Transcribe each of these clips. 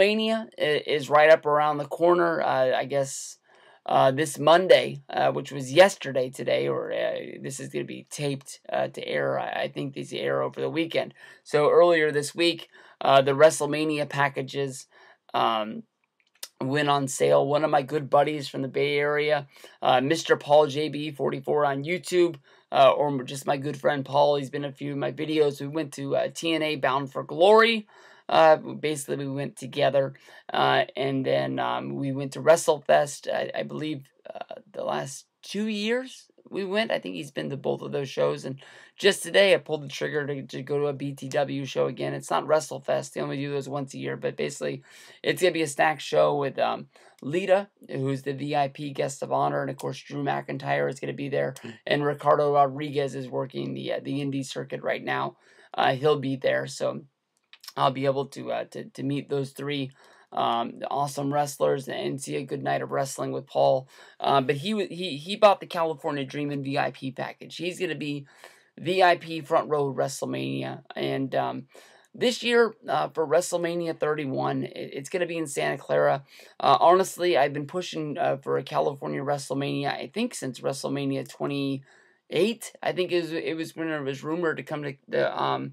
Mania is right up around the corner. I guess this Monday, which was yesterday today, or this is going to be taped to air. I think these air over the weekend. So earlier this week, the Wrestlemania packages went on sale. One of my good buddies from the Bay Area, Mr. Paul JB44 on YouTube, or just my good friend Paul. He's been in a few of my videos. We went to TNA Bound for Glory. Basically, we went together, and then we went to WrestleFest. I believe the last 2 years we went. I think he's been to both of those shows, and just today I pulled the trigger to go to a BTW show again. It's not WrestleFest; they only do those once a year, but basically, it's gonna be a stacked show with Lita, who's the VIP guest of honor, and of course Drew McIntyre is gonna be there, and Ricardo Rodriguez is working the indie circuit right now. He'll be there, so I'll be able to meet those three awesome wrestlers and see a good night of wrestling with Paul. But he bought the California Dreamin' VIP package. He's going to be VIP front row WrestleMania, and this year for WrestleMania 31, it's going to be in Santa Clara. Honestly, I've been pushing for a California WrestleMania, I think since WrestleMania 28. I think it was when it was rumored to come to the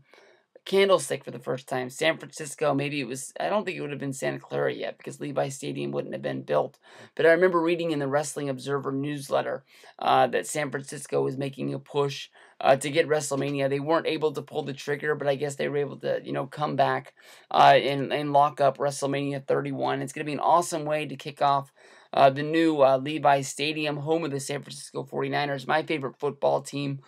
Candlestick for the first time. San Francisco, maybe it was, I don't think it would have been Santa Clara yet because Levi Stadium wouldn't have been built. But I remember reading in the Wrestling Observer newsletter that San Francisco was making a push to get WrestleMania. They weren't able to pull the trigger, but I guess they were able to, come back and lock up WrestleMania 31. It's going to be an awesome way to kick off the new Levi Stadium, home of the San Francisco 49ers, my favorite football team.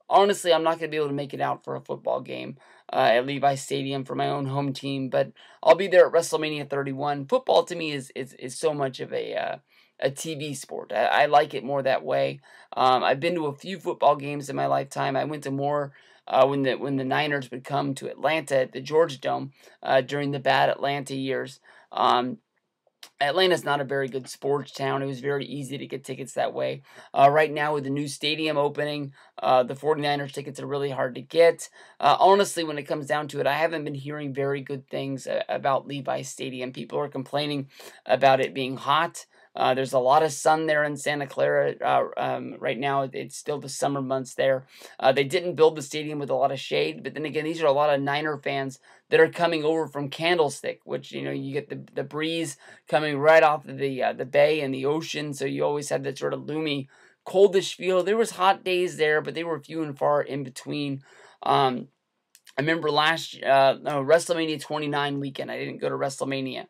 Honestly, I'm not going to be able to make it out for a football game at Levi Stadium for my own home team, but I'll be there at WrestleMania 31. Football to me is so much of a TV sport. I like it more that way. I've been to a few football games in my lifetime. I went to more when the Niners would come to Atlanta at the Georgia Dome during the bad Atlanta years. Atlanta's not a very good sports town. It was very easy to get tickets that way. Right now, with the new stadium opening, the 49ers tickets are really hard to get. Honestly, when it comes down to it, I haven't been hearing very good things about Levi Stadium. People are complaining about it being hot. There's a lot of sun there in Santa Clara right now. It's still the summer months there. They didn't build the stadium with a lot of shade, but then again, these are a lot of Niner fans that are coming over from Candlestick, which, you get the breeze coming right off of the bay and the ocean, so you always have that sort of gloomy, coldish feel. There was hot days there, but they were few and far in between. I remember WrestleMania 29 weekend. I didn't go to WrestleMania.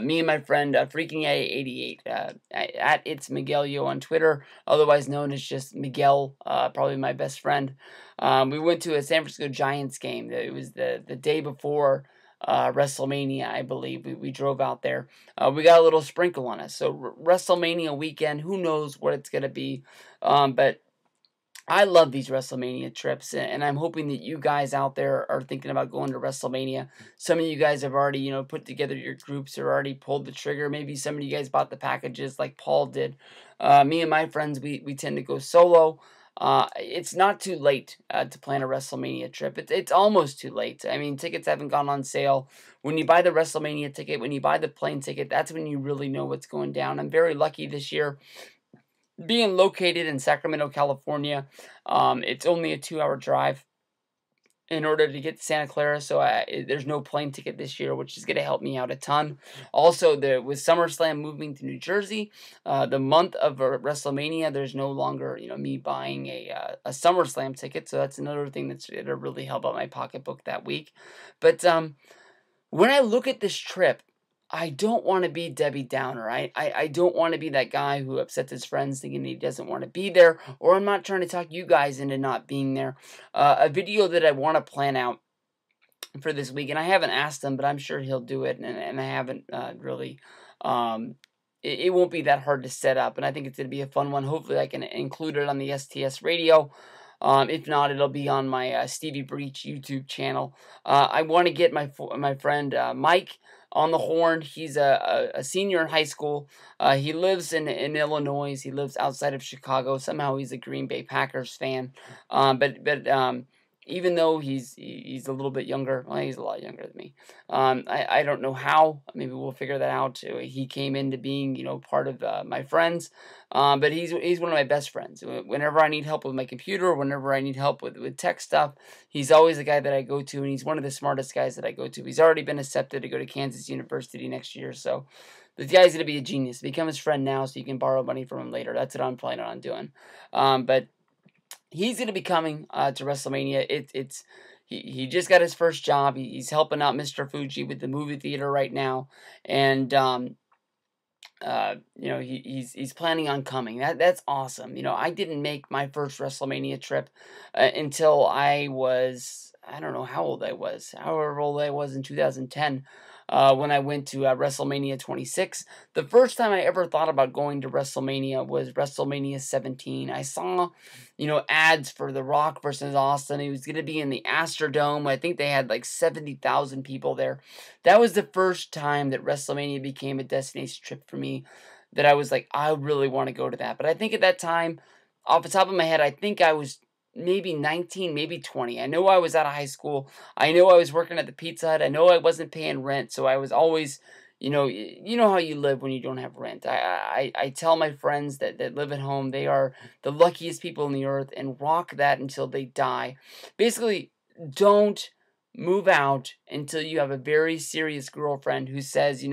Me and my friend, Freaking A88, at It's Miguel Yo on Twitter, otherwise known as just Miguel, probably my best friend. We went to a San Francisco Giants game. It was the day before WrestleMania, I believe. We drove out there. We got a little sprinkle on us. So WrestleMania weekend, who knows what it's going to be. But I love these WrestleMania trips, and I'm hoping that you guys out there are thinking about going to WrestleMania. Some of you guys have already, put together your groups or already pulled the trigger. Maybe some of you guys bought the packages like Paul did. Me and my friends, we tend to go solo. It's not too late to plan a WrestleMania trip. It's almost too late. I mean, tickets haven't gone on sale. When you buy the WrestleMania ticket, when you buy the plane ticket, that's when you really know what's going down. I'm very lucky this year. Being located in Sacramento, California, it's only a 2-hour drive in order to get to Santa Clara, so there's no plane ticket this year, which is going to help me out a ton. Also, with SummerSlam moving to New Jersey, the month of WrestleMania, there's no longer me buying a SummerSlam ticket, so that's another thing that's going to really help out my pocketbook that week. But when I look at this trip, I don't want to be Debbie Downer. I don't want to be that guy who upsets his friends thinking he doesn't want to be there, or I'm not trying to talk you guys into not being there. A video that I want to plan out for this week, and I haven't asked him, but I'm sure he'll do it, and I haven't really. It won't be that hard to set up, and I think it's going to be a fun one. Hopefully I can include it on the STS radio. If not, it'll be on my Stevie Breach YouTube channel. I want to get my friend Mike on the horn. He's a senior in high school. He lives in Illinois. He lives outside of Chicago. Somehow he's a Green Bay Packers fan. But even though he's a little bit younger. Well, he's a lot younger than me. I don't know how. Maybe we'll figure that out. He came into being, part of my friends. But he's one of my best friends. Whenever I need help with my computer, whenever I need help with tech stuff, he's always the guy that I go to, and he's one of the smartest guys that I go to. He's already been accepted to go to Kansas University next year, so the guy's gonna be a genius. Become his friend now, so you can borrow money from him later. That's what I'm planning on doing. But he's going to be coming to WrestleMania. He just got his first job. He's helping out Mr. Fuji with the movie theater right now, and he's planning on coming. That's awesome. I didn't make my first WrestleMania trip until I don't know how old I was, however old I was in 2010. When I went to WrestleMania 26. The first time I ever thought about going to WrestleMania was WrestleMania 17. I saw, ads for The Rock versus Austin. He was going to be in the Astrodome. I think they had like 70,000 people there. That was the first time that WrestleMania became a destination trip for me, that I was like, I really want to go to that. But I think at that time, off the top of my head, I think I was maybe 19, maybe 20. I know I was out of high school. I know I was working at the Pizza Hut. I know I wasn't paying rent, so I was always, you know how you live when you don't have rent. I tell my friends that live at home, they are the luckiest people on the earth, and rock that until they die. Basically, don't move out until you have a very serious girlfriend who says,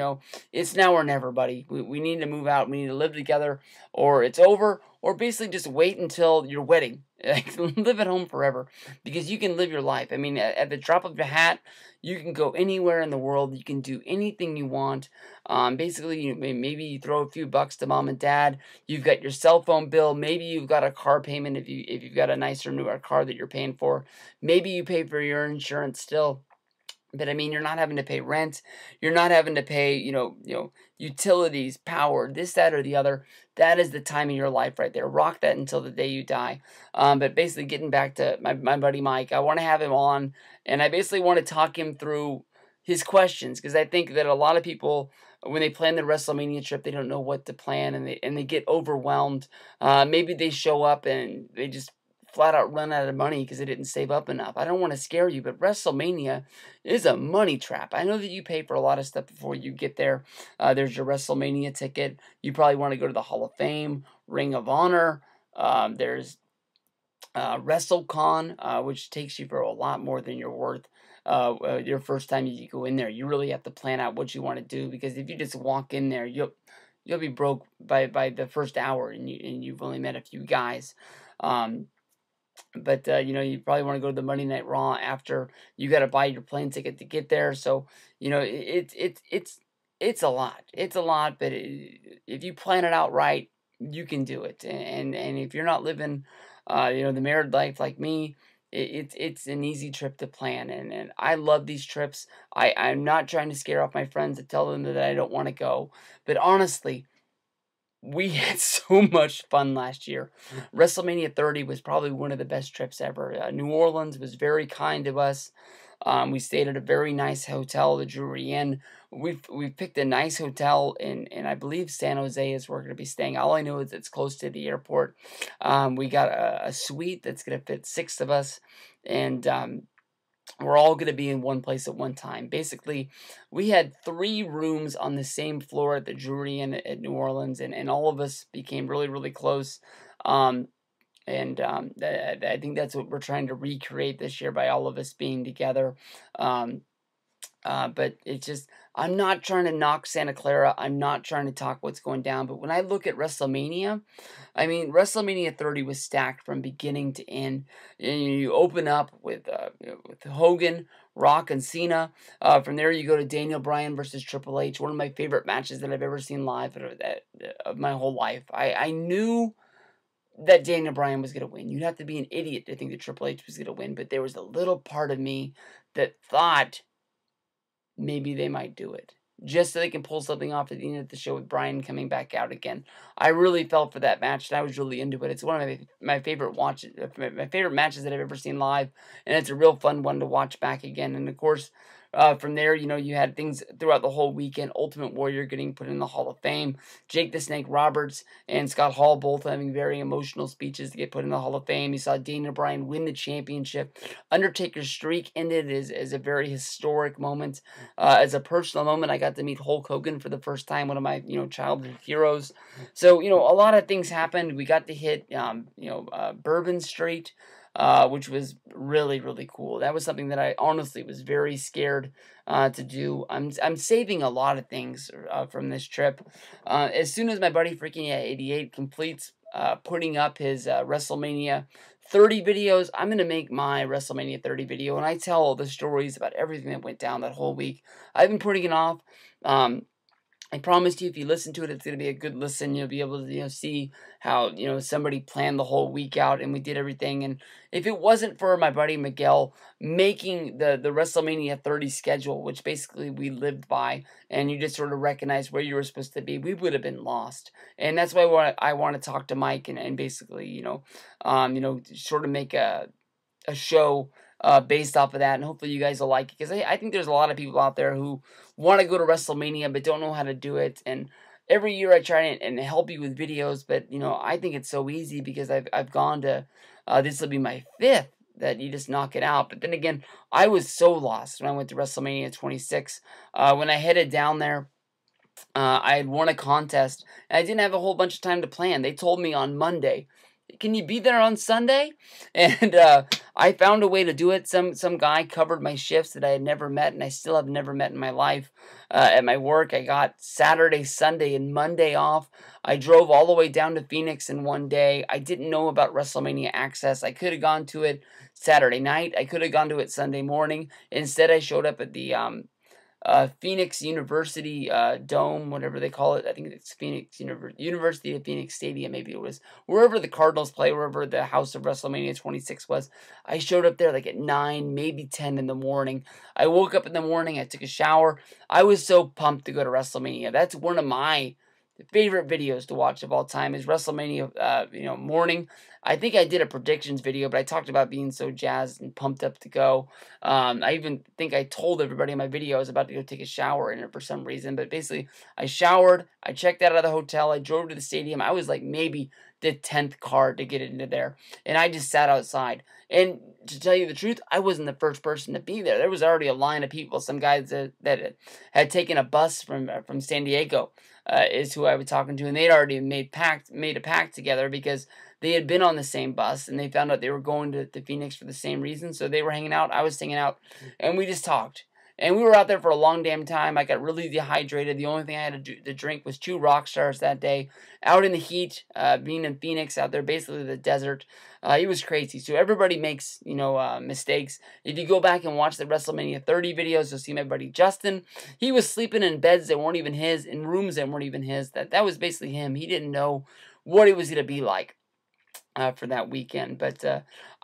it's now or never, buddy. We need to move out. We need to live together, or it's over, or basically just wait until your wedding. Like, live at home forever, because you can live your life. I mean, at the drop of a hat, you can go anywhere in the world. You can do anything you want. Basically, maybe you throw a few bucks to mom and dad. You've got your cell phone bill. Maybe you've got a car payment if you've got a nicer, newer car that you're paying for. Maybe you pay for your insurance still. But I mean, you're not having to pay rent. You're not having to pay, utilities, power, this, that, or the other. That is the time of your life right there. Rock that until the day you die. But basically, getting back to my buddy Mike, I want to have him on, and I basically want to talk him through his questions, because I think that a lot of people, when they plan their WrestleMania trip, they don't know what to plan, and they get overwhelmed. Maybe they show up and they just flat out run out of money because they didn't save up enough. I don't want to scare you, but WrestleMania is a money trap. I know that you pay for a lot of stuff before you get there. There's your WrestleMania ticket. You probably want to go to the Hall of Fame, Ring of Honor. There's WrestleCon, which takes you for a lot more than you're worth. Your first time you go in there, you really have to plan out what you want to do, because if you just walk in there, you'll be broke by the first hour, and you've only met a few guys. But you probably want to go to the Monday Night Raw after. You got to buy your plane ticket to get there. So it's a lot. It's a lot, but if you plan it out right, you can do it. And if you're not living, the married life like me, it's an easy trip to plan. And I love these trips. I'm not trying to scare off my friends to tell them that I don't want to go, but honestly, we had so much fun last year. WrestleMania 30 was probably one of the best trips ever. New Orleans was very kind to us. We stayed at a very nice hotel, the Drury Inn. We've picked a nice hotel in I believe San Jose is where we're going to be staying. All I know is it's close to the airport. We got a suite that's going to fit 6 of us, and we're all going to be in one place at one time. Basically, we had 3 rooms on the same floor at the Drury Inn at New Orleans, and all of us became really, really close. I think that's what we're trying to recreate this year by all of us being together. But it's just, I'm not trying to knock Santa Clara. I'm not trying to talk what's going down. But when I look at WrestleMania, I mean, WrestleMania 30 was stacked from beginning to end. And you open up with Hogan, Rock, and Cena. From there, you go to Daniel Bryan versus Triple H, one of my favorite matches that I've ever seen live of my whole life. I knew that Daniel Bryan was going to win. You'd have to be an idiot to think that Triple H was going to win, but there was a little part of me that thought maybe they might do it, just so they can pull something off at the end of the show with Bryan coming back out again. I really felt for that match, and I was really into it. It's one of my favorite my favorite matches that I've ever seen live, and it's a real fun one to watch back again. And of course, From there, you had things throughout the whole weekend. Ultimate Warrior getting put in the Hall of Fame. Jake the Snake Roberts and Scott Hall both having very emotional speeches to get put in the Hall of Fame. You saw Daniel Bryan win the championship. Undertaker's streak ended as a very historic moment. As a personal moment, I got to meet Hulk Hogan for the first time, one of my childhood heroes. So a lot of things happened. We got to hit Bourbon Street, which was really, really cool. That was something that I honestly was very scared to do. I'm saving a lot of things from this trip. As soon as my buddy Freaking 88 completes putting up his WrestleMania 30 videos, I'm going to make my WrestleMania 30 video, and I tell all the stories about everything that went down that whole week. I've been putting it off. I promised you, if you listen to it, it's going to be a good listen. You'll be able to, see how, somebody planned the whole week out and we did everything. And if it wasn't for my buddy Miguel making the WrestleMania 30 schedule, which basically we lived by, and you just sort of recognized where you were supposed to be, we would have been lost. And that's why I want to talk to Mike and basically, sort of make a show based off of that, and hopefully you guys will like it, because I think there's a lot of people out there who want to go to WrestleMania but don't know how to do it. And every year I try and help you with videos, but I think it's so easy because I've gone to this will be my 5th that you just knock it out. But then again, I was so lost when I went to WrestleMania 26. When I headed down there, I had won a contest and I didn't have a whole bunch of time to plan. They told me on Monday, can you be there on Sunday? And I found a way to do it. Some guy covered my shifts that I had never met, and I still have never met in my life. At my work, I got Saturday, Sunday, and Monday off. I drove all the way down to Phoenix in one day. I didn't know about WrestleMania Access. I could have gone to it Saturday night. I could have gone to it Sunday morning. Instead, I showed up at the Phoenix University Dome, whatever they call it. I think it's Phoenix University of Phoenix Stadium. Maybe it was wherever the Cardinals play, wherever the house of WrestleMania 26 was. I showed up there like at 9, maybe 10 in the morning. I woke up in the morning. I took a shower. I was so pumped to go to WrestleMania. That's one of my favorite videos to watch of all time is WrestleMania, morning. I think I did a predictions video, but I talked about being so jazzed and pumped up to go. I even think I told everybody in my video I was about to go take a shower in it for some reason. But basically, I showered, I checked out of the hotel, I drove to the stadium. I was like maybe the 10th car to get into there, and I just sat outside. And to tell you the truth, I wasn't the first person to be there. There was already a line of people. Some guys that had taken a bus from San Diego is who I was talking to, and they'd already made a pact together because they had been on the same bus, and they found out they were going to Phoenix for the same reason. So they were hanging out, I was hanging out, and we just talked. And we were out there for a long damn time. I got really dehydrated. The only thing I had to drink was 2 rock stars that day. Out in the heat, being in Phoenix, out there, basically the desert. It was crazy. So everybody makes, mistakes. If you go back and watch the WrestleMania 30 videos, you'll see my buddy Justin. He was sleeping in beds that weren't even his, in rooms that weren't even his. That was basically him. He didn't know what it was going to be like for that weekend. But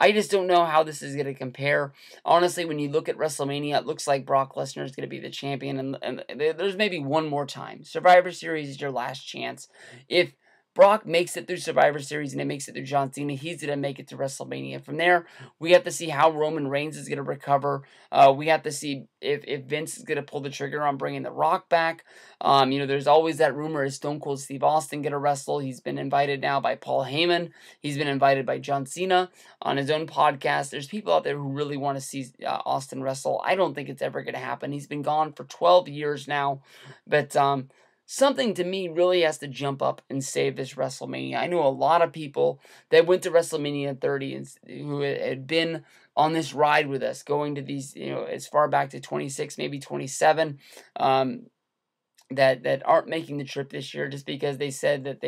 I just don't know how this is going to compare. Honestly, when you look at WrestleMania, it looks like Brock Lesnar is going to be the champion, and there's maybe one more time. Survivor Series is your last chance. If Brock makes it through Survivor Series and it makes it through John Cena, he's going to make it to WrestleMania. From there, we have to see how Roman Reigns is going to recover. We have to see if Vince is going to pull the trigger on bringing The Rock back. There's always that rumor, is Stone Cold Steve Austin going to wrestle? He's been invited now by Paul Heyman. He's been invited by John Cena on his own podcast. There's people out there who really want to see Austin wrestle. I don't think it's ever going to happen. He's been gone for 12 years now. But something to me really has to jump up and save this WrestleMania. I know a lot of people that went to WrestleMania 30 and who had been on this ride with us, going to these, as far back to 26, maybe 27, that aren't making the trip this year just because they said that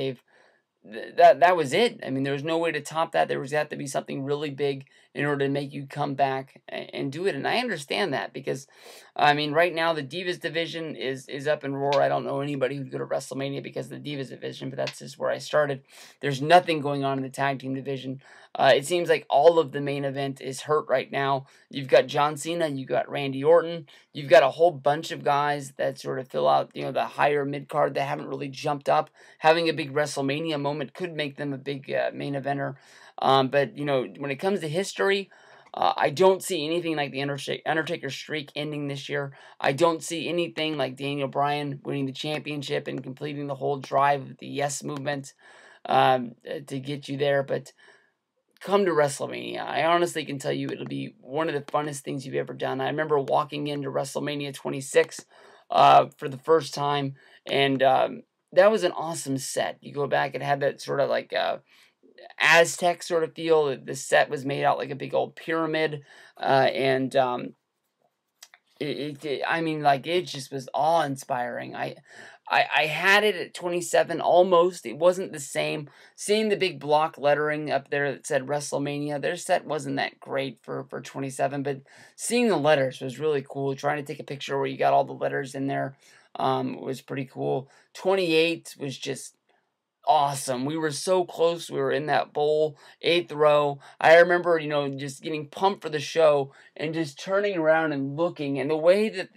that was it. I mean, there was no way to top that. There was had to be something really big in order to make you come back and do it. And I understand that because, I mean, right now the Divas division is up in roar. I don't know anybody who'd go to WrestleMania because of the Divas division, but that's just where I started. There's nothing going on in the tag team division. It seems like all of the main event is hurt right now. You've got John Cena, you've got Randy Orton, you've got a whole bunch of guys that sort of fill out, the higher mid card that haven't really jumped up. Having a big WrestleMania moment could make them a big main eventer. But when it comes to history, I don't see anything like the Undertaker streak ending this year. I don't see anything like Daniel Bryan winning the championship and completing the whole drive of the Yes movement to get you there. But come to WrestleMania. I honestly can tell you it'll be one of the funnest things you've ever done. I remember walking into WrestleMania 26 for the first time, and that was an awesome set. You go back and had that sort of like Aztec sort of feel. The set was made out like a big old pyramid, and I mean, like, it just was awe-inspiring. I had it at 27 almost. It wasn't the same. Seeing the big block lettering up there that said WrestleMania, their set wasn't that great for 27, but seeing the letters was really cool. Trying to take a picture where you got all the letters in there was pretty cool. 28 was just awesome. We were so close. We were in that bowl, 8th row. I remember, just getting pumped for the show and just turning around and looking. And the way that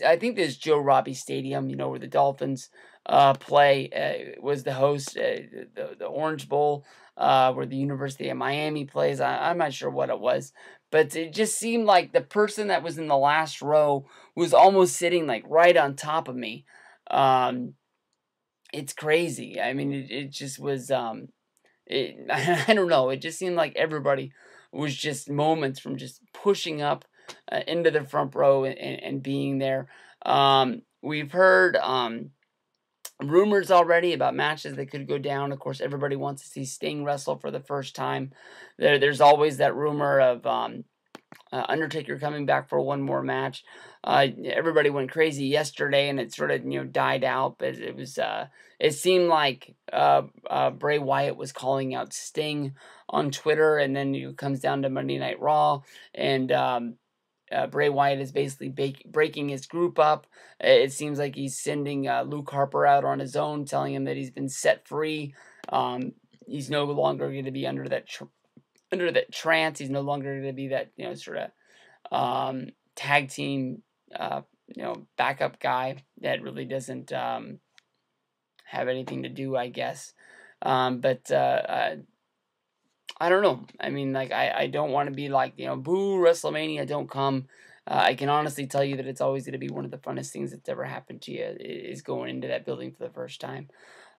I think this Joe Robbie Stadium, where the Dolphins play, was the host, the Orange Bowl, where the University of Miami plays. I'm not sure what it was. But it just seemed like the person that was in the last row was almost sitting like right on top of me. It's crazy. I mean, it just was, I don't know. It just seemed like everybody was just moments from just pushing up into the front row and being there. We've heard rumors already about matches that could go down. Of course, everybody wants to see Sting wrestle for the first time. There's always that rumor of Undertaker coming back for one more match. Everybody went crazy yesterday, and it sort of died out. But it seemed like Bray Wyatt was calling out Sting on Twitter, and then it comes down to Monday Night Raw, and Bray Wyatt is basically breaking his group up. It seems like he's sending Luke Harper out on his own, telling him that he's been set free. He's no longer going to be under that trance. He's no longer going to be that sort of tag team backup guy that really doesn't have anything to do, I guess. But I don't know. I mean, like, I don't want to be like, boo, WrestleMania, don't come. I can honestly tell you that it's always going to be one of the funnest things that's ever happened to you, is going into that building for the first time.